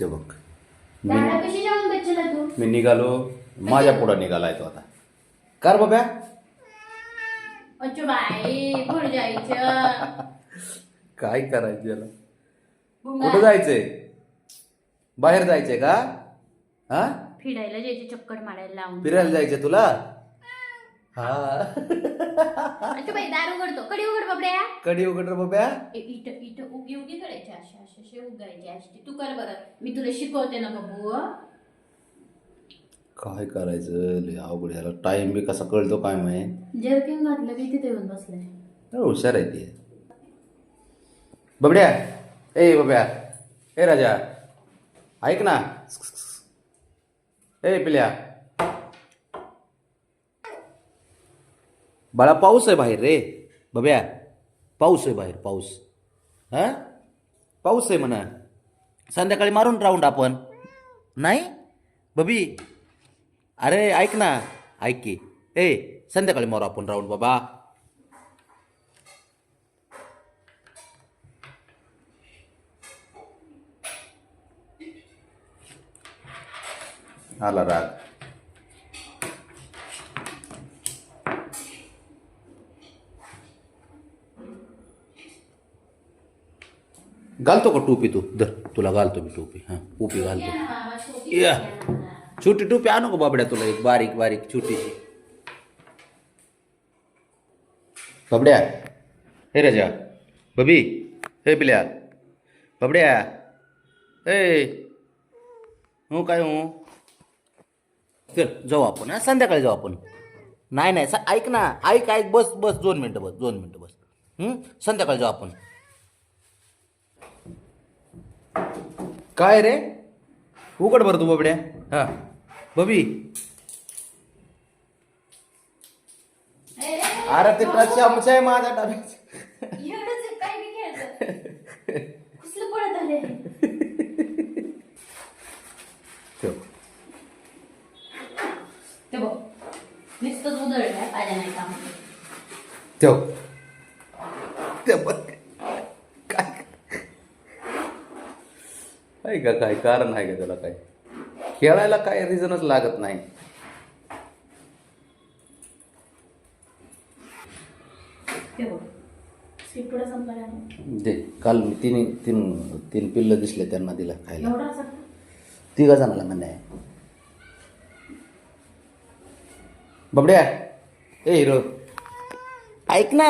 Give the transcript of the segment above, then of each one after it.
ते बघ दादा कशी जाऊन बच्चला तू मी निघालो, माझ्या पुढं निघालाय तो आता. कर बाब्या. अच्छा बाई भूल जायचं काय करायचं याला? कुठं जायचंय? बाहेर जायचंय का? हा, फिरायला जायचं, चक्कर मारायला लावून. फिरायला जायचंय तुला? हा. अच्छा बाई दार उघडतो, कडी उघड बाबड्या. कधी उघड रे बाब्या. इथं इथं उगी उगी करायची, अशा अशा असे उगायचे अशी. तू कर बरं, मी तुला शिकवते ना बाबू. काय करायचं? लय अवघड याला. टाइम बी कसा कळतो काय माहिती. जर्किंग घातलं की तिथे येऊन बसलाय. हुशार आहे ती. बबड्या, ए बब्या, ए राजा, ऐक ना. ए पिल्या, बाळा पाऊस आहे बाहेर रे. बब्या, पाऊस आहे बाहेर, पाऊस. हा, पाऊस आहे म्हणा. संध्याकाळी मारून राऊंड आपण. नाही बबी, अरे ऐक ना, ऐक की. ए संध्याकाळी मारू आपण राऊंड बाबा. आला राग. घालतो का टोपी तू? धर, तुला घालतो मी टोपी. हा, टोपी घालतो. या, छोटी टोपी आणू का बाबड्या तुला? एक बारीक बारीक छोटीशी. बाबड्या, हे राजा, बबी, हे पिल्या, बाबड्या, ए हो काय हो? चल जाऊ आपण. हा, संध्याकाळी जाऊ आपण. नाही नाही, ऐक ना, ऐक ऐक, बस बस 2 मिनटं बस, 2 मिनटं बस. संध्याकाळी जाऊ आपण. काय रे? उघड बरं तू बाबड्या. हा बबी. अरे ते चमचा आहे माझ्या डब्यात. एवढंच काय बी खेळतं. कसलं पळत आले. ठेव. ते बघ नुसतंच उधळलंय, पाहिजे नाही काम. ठेव. ते बघ काय आहे का? काय कारण आहे का त्याला? काय खेळायला काय रिझनच लागत नाही. ते बघ स्किप थोडा संपला नाही. दे. काल मी तीन पिल्लं दिसले, त्यांना दिला खायला. एवढा असा 3 जणाला म्हणणे आहे. बबड्या, ए हिरो, ऐक ना.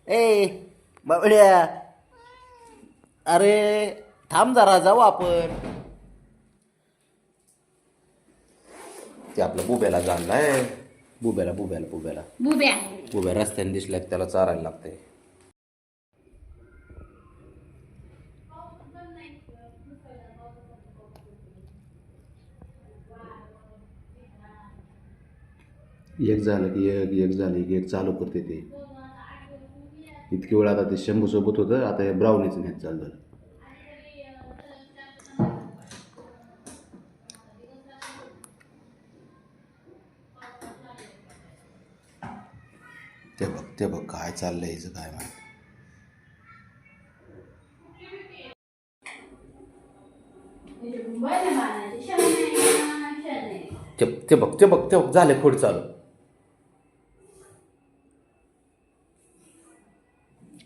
ए बबड्या, अरे थांब जरा, जाऊ आपण. ते आपल्या बुब्याला जाणलाय. बुब्याला बुब्याला बुब्याला बुब्या. बुब्या रस्त्याने दिसल्या की त्याला चारायला लागतंय. एक झालं की एक झालं की एक चालू करते ते. इतकी वेळ आता ते शंभू सोबत होतं, आता हे ब्राउनीचं नेट चालू झालं. ते बघ काय चाललंय हिचं काय माहिती. ते बघ झाले खोड चालू.